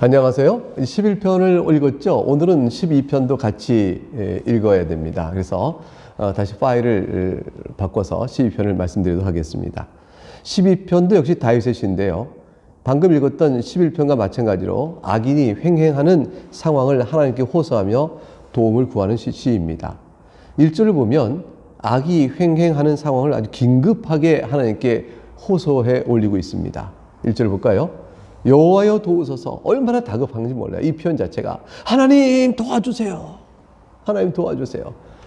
안녕하세요. 11편을 읽었죠? 오늘은 12편도 같이 읽어야 됩니다. 그래서 다시 파일을 바꿔서 12편을 말씀드리도록 하겠습니다. 12편도 역시 다윗의 시인데요. 방금 읽었던 11편과 마찬가지로 악인이 횡행하는 상황을 하나님께 호소하며 도움을 구하는 시입니다. 1절을 보면 악이 횡행하는 상황을 아주 긴급하게 하나님께 호소해 올리고 있습니다. 1절 볼까요? 여호와여 도우소서. 얼마나 다급한지 몰라요. 이 표현 자체가 하나님 도와주세요. 하나님 도와주세요.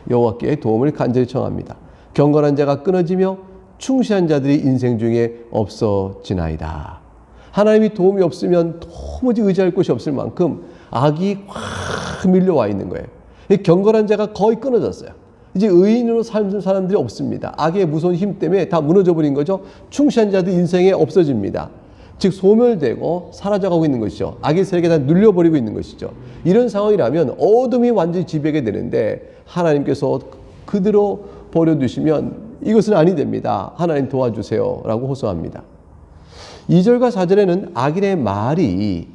여호와께 도움을 간절히 청합니다. 경건한 자가 끊어지며 충실한 자들이 인생 중에 없어지나이다. 하나님이 도움이 없으면 도무지 의지할 곳이 없을 만큼 악이 확 밀려와 있는 거예요. 경건한 자가 거의 끊어졌어요. 이제 의인으로 사는 사람들이 없습니다. 악의 무서운 힘 때문에 다 무너져 버린 거죠. 충실한 자들 인생에 없어집니다. 즉 소멸되고 사라져가고 있는 것이죠. 악의 세력에 다 눌려버리고 있는 것이죠. 이런 상황이라면 어둠이 완전히 지배하게 되는데 하나님께서 그대로 버려두시면 이것은 아니 됩니다. 하나님 도와주세요 라고 호소합니다. 2절과 4절에는 악인의 말이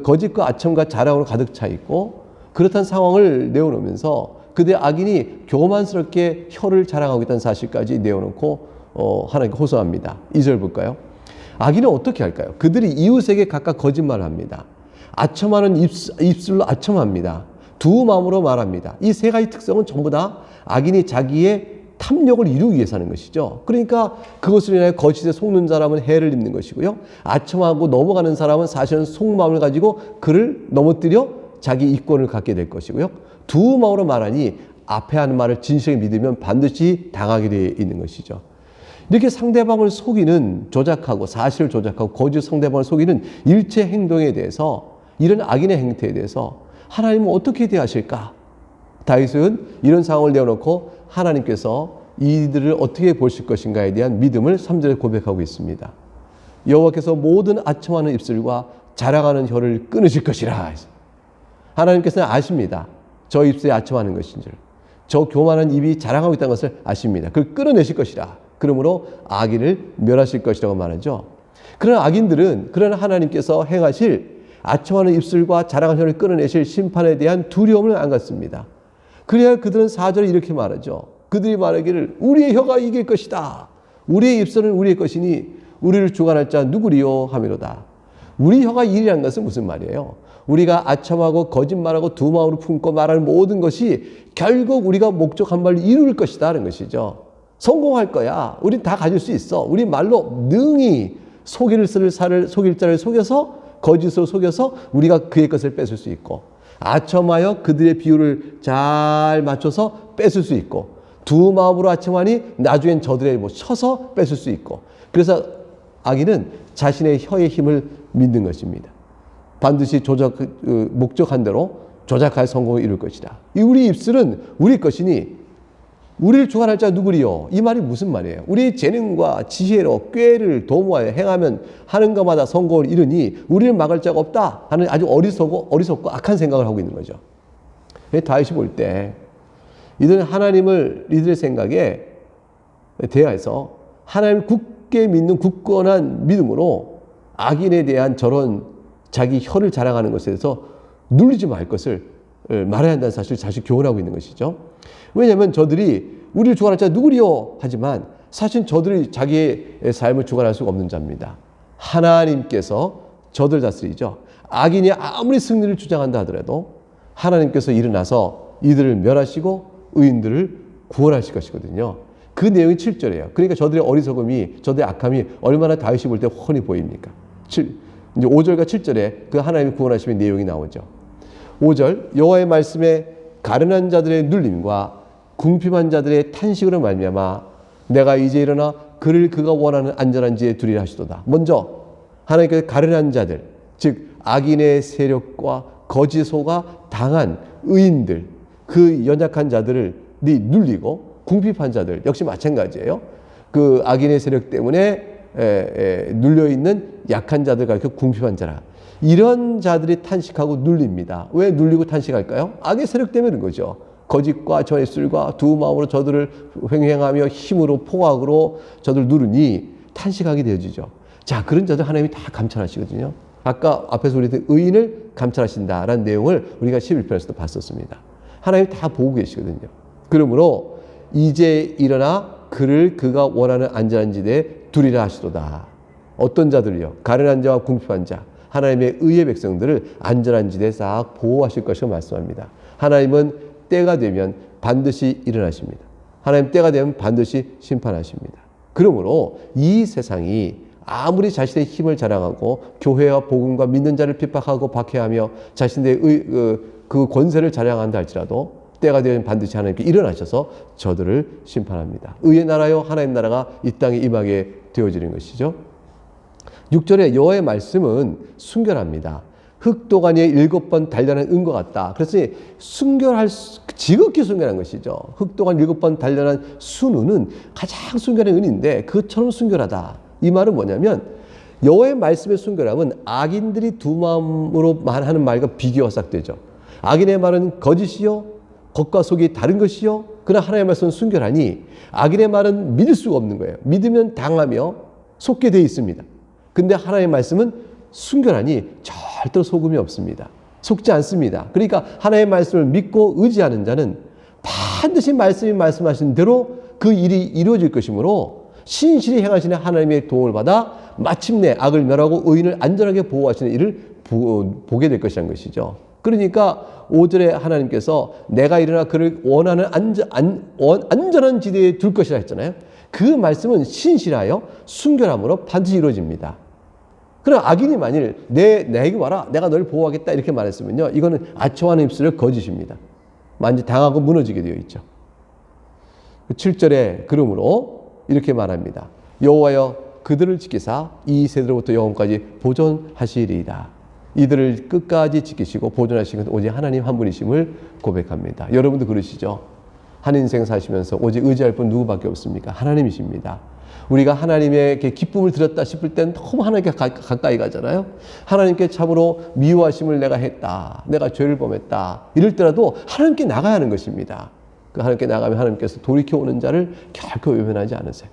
거짓과 아첨과 자랑으로 가득 차 있고 그렇다는 상황을 내어놓으면서 그들의 악인이 교만스럽게 혀를 자랑하고 있다는 사실까지 내어놓고 하나님께 호소합니다. 2절 볼까요? 악인은 어떻게 할까요? 그들이 이웃에게 각각 거짓말을 합니다. 아첨하는 입술로 아첨합니다. 두 마음으로 말합니다. 이 세 가지 특성은 전부 다 악인이 자기의 탐욕을 이루기 위해서 하는 것이죠. 그러니까 그것을 인하여 거짓에 속는 사람은 해를 입는 것이고요. 아첨하고 넘어가는 사람은 사실은 속마음을 가지고 그를 넘어뜨려 자기 이권을 갖게 될 것이고요. 두 마음으로 말하니 앞에 하는 말을 진실하게 믿으면 반드시 당하게 되어 있는 것이죠. 이렇게 상대방을 속이는 조작하고 사실을 조작하고 거짓 상대방을 속이는 일체 행동에 대해서 이런 악인의 행태에 대해서 하나님은 어떻게 대하실까? 다윗은 이런 상황을 내어놓고 하나님께서 이들을 어떻게 보실 것인가에 대한 믿음을 3절에 고백하고 있습니다. 여호와께서 모든 아첨하는 입술과 자랑하는 혀를 끊으실 것이라. 하나님께서는 아십니다. 저 입술에 아첨하는 것인 줄. 저 교만한 입이 자랑하고 있다는 것을 아십니다. 그걸 끊어내실 것이라. 그러므로 악인을 멸하실 것이라고 말하죠. 그러나 악인들은 그러나 하나님께서 행하실 아첨하는 입술과 자랑하는 혀를 끊어내실 심판에 대한 두려움을 안 갖습니다. 그래야 그들은 4절에 이렇게 말하죠. 그들이 말하기를 우리의 혀가 이길 것이다. 우리의 입술은 우리의 것이니 우리를 주관할 자 누구리요 하미로다. 우리 혀가 일이라는 것은 무슨 말이에요? 우리가 아첨하고 거짓말하고 두 마음으로 품고 말하는 모든 것이 결국 우리가 목적한 바를 이룰 것이다 하는 것이죠. 성공할 거야. 우린 다 가질 수 있어. 우리 말로 능히 속일 자를 속여서 거짓으로 속여서 우리가 그의 것을 뺏을 수 있고 아첨하여 그들의 비율을 잘 맞춰서 뺏을 수 있고 두 마음으로 아첨하니 나중엔 저들의 쳐서 뺏을 수 있고 그래서 악인은 자신의 혀의 힘을 믿는 것입니다. 반드시 목적한 대로 조작할 성공을 이룰 것이다. 우리 입술은 우리 것이니 우리를 주관할 자 누구리요? 이 말이 무슨 말이에요? 우리의 재능과 지혜로 꾀를 도모하여 행하면 하는 것마다 성공을 이루니 우리를 막을 자가 없다 하는 아주 어리석고 악한 생각을 하고 있는 거죠. 다윗이 볼 때 이들의 생각에 대해서 하나님을 굳게 믿는 굳건한 믿음으로 악인에 대한 저런 자기 혀를 자랑하는 것에 대해서 눌리지 말 것을 말해야 한다는 사실을 다시 교훈하고 있는 것이죠. 왜냐하면 저들이 우리를 주관할 자 누구리요? 하지만 사실 저들이 자기의 삶을 주관할 수가 없는 자입니다. 하나님께서 저들 다스리죠. 악인이 아무리 승리를 주장한다 하더라도 하나님께서 일어나서 이들을 멸하시고 의인들을 구원하실 것이거든요. 그 내용이 7절이에요. 그러니까 저들의 어리석음이 저들의 악함이 얼마나 다윗이 볼 때 훤히 보입니까? 이제 5절과 7절에 그 하나님이 구원하시는 내용이 나오죠. 5절 여호와의 말씀에 가련한 자들의 눌림과 궁핍한 자들의 탄식으로 말미암아 내가 이제 일어나 그를 그가 원하는 안전한 지에 두리라 하시도다. 먼저 하나님께서 가련한 자들 즉 악인의 세력과 거짓소가 당한 의인들 그 연약한 자들을 눌리고 궁핍한 자들 역시 마찬가지예요. 그 악인의 세력 때문에 눌려있는 약한 자들과 그 궁핍한 자라. 이런 자들이 탄식하고 눌립니다. 왜 눌리고 탄식할까요? 악의 세력 때문에 그런 거죠. 거짓과 저입술과 두 마음으로 저들을 횡행하며 힘으로 포악으로 저들을 누르니 탄식하게 되어지죠. 자, 그런 자들 하나님이 다 감찰하시거든요. 아까 앞에서 우리한테 의인을 감찰하신다라는 내용을 우리가 11편에서도 봤었습니다. 하나님 다 보고 계시거든요. 그러므로 이제 일어나 그를 그가 원하는 안전한 지대에 두리라 하시도다. 어떤 자들이요? 가련한 자와 궁핍한 자, 하나님의 의의 백성들을 안전한 지대에 싹 보호하실 것을 말씀합니다. 하나님은 때가 되면 반드시 일어나십니다. 하나님 때가 되면 반드시 심판하십니다. 그러므로 이 세상이 아무리 자신의 힘을 자랑하고 교회와 복음과 믿는 자를 핍박하고 박해하며 자신의 그 권세를 자랑한다 할지라도 때가 되면 반드시 하나님께 일어나셔서 저들을 심판합니다. 의의 나라요 하나님 나라가 이 땅에 임하게 되어지는 것이죠. 6절에 여호와의 말씀은 순결합니다. 흑도가니에 7번 단련한 은과 같다. 그래서 지극히 순결한 것이죠. 흑도간 7번 단련한 순은은 가장 순결한 은인데 그것처럼 순결하다. 이 말은 뭐냐면 여호와의 말씀의 순결함은 악인들이 두 마음으로 하는 말과 비교가 싹 되죠. 악인의 말은 거짓이요 겉과 속이 다른 것이요 그러나 하나님의 말씀은 순결하니 악인의 말은 믿을 수가 없는 거예요. 믿으면 당하며 속게 돼 있습니다. 근데 하나님의 말씀은 순결하니 절대로 속음이 없습니다. 속지 않습니다. 그러니까 하나님의 말씀을 믿고 의지하는 자는 반드시 말씀이 말씀하신 대로 그 일이 이루어질 것이므로 신실히 행하시는 하나님의 도움을 받아 마침내 악을 멸하고 의인을 안전하게 보호하시는 일을 보게 될 것이라는 것이죠. 그러니까 5절에 하나님께서 내가 일어나 그를 원하는 안전한 지대에 둘 것이라 했잖아요. 그 말씀은 신실하여 순결함으로 반드시 이루어집니다. 그러나 악인이 만일 내게 와라 내가 널 보호하겠다 이렇게 말했으면요 이거는 아초하는 입술의 거짓입니다. 만지 당하고 무너지게 되어 있죠. 7절에 그러므로 이렇게 말합니다. 여호와여 그들을 지키사 이 세대로부터 영원까지 보존하시리이다. 이들을 끝까지 지키시고 보존하시는 오직 하나님 한 분이심을 고백합니다. 여러분도 그러시죠? 한 인생 사시면서 오직 의지할 분 누구밖에 없습니까? 하나님이십니다. 우리가 하나님에게 기쁨을 드렸다 싶을 때는 너무 하나님께 가까이 가잖아요. 하나님께 참으로 미워하심을 내가 했다. 내가 죄를 범했다. 이럴 때라도 하나님께 나가야 하는 것입니다. 그 하나님께 나가면 하나님께서 돌이켜오는 자를 결코 외면하지 않으세요.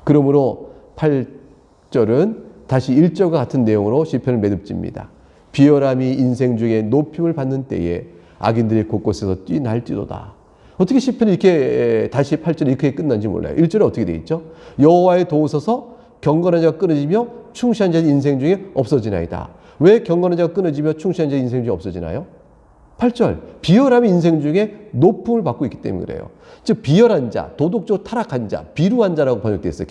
그러므로 8절은 다시 1절과 같은 내용으로 시편을 매듭집니다. 비열함이 인생 중에 높임을 받는 때에 악인들이 곳곳에서 날뛰도다. 어떻게 시편이 이렇게 다시 8절이 이렇게 끝난지 몰라요. 1절에 어떻게 되어 있죠? 여호와의 도우소서 경건한 자가 끊어지며 충실한 자의 인생 중에 없어지나이다. 왜 경건한 자가 끊어지며 충실한 자의 인생 중에 없어지나요? 8절 비열함이 인생 중에 높음을 받고 있기 때문에 그래요. 즉 비열한 자, 도덕적으로 타락한 자, 비루한 자라고 번역되어 있어요.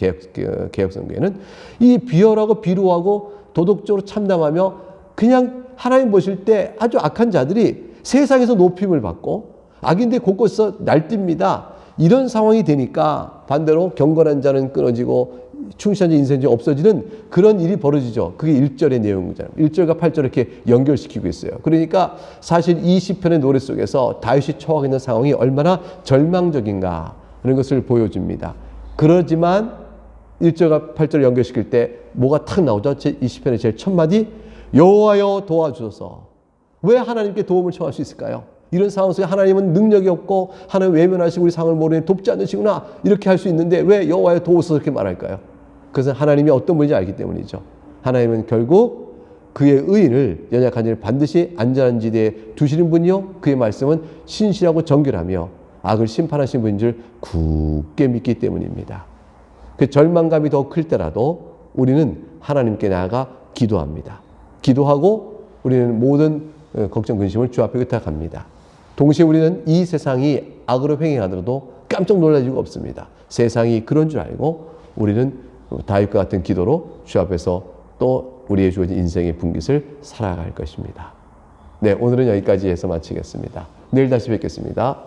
개혁성경에는 이 비열하고 비루하고 도덕적으로 참담하며 그냥 하나님 보실 때 아주 악한 자들이 세상에서 높임을 받고 악인들이 곳곳에서 날뜁니다. 이런 상황이 되니까 반대로 경건한 자는 끊어지고 충실한 자 인생 중에 없어지는 그런 일이 벌어지죠. 그게 1절의 내용이잖아요. 1절과 8절을 이렇게 연결시키고 있어요. 그러니까 사실 이 시편의 노래 속에서 다윗이 처하고 있는 상황이 얼마나 절망적인가 하는 것을 보여줍니다. 그러지만 1절과 8절을 연결시킬 때 뭐가 탁 나오죠? 이 시편의 제일 첫 마디 여호와여 도와주소서. 왜 하나님께 도움을 청할 수 있을까요? 이런 상황 속에 하나님은 능력이 없고 하나님 외면하시고 우리 상황을 모르니 돕지 않으시구나 이렇게 할 수 있는데 왜 여호와여 도우소서 이렇게 말할까요? 그것은 하나님이 어떤 분인지 알기 때문이죠. 하나님은 결국 그의 의인을 연약한 자를 반드시 안전한 지대에 두시는 분이요 그의 말씀은 신실하고 정결하며 악을 심판하신 분인 줄 굳게 믿기 때문입니다. 그 절망감이 더 클 때라도 우리는 하나님께 나아가 기도합니다. 기도하고 우리는 모든 걱정 근심을 주 앞에 의탁합니다. 동시에 우리는 이 세상이 악으로 횡행하더라도 깜짝 놀랄 이유가 없습니다. 세상이 그런 줄 알고 우리는 다윗과 같은 기도로 주 앞에서 또 우리의 주어진 인생의 분깃을 살아갈 것입니다. 네, 오늘은 여기까지 해서 마치겠습니다. 내일 다시 뵙겠습니다.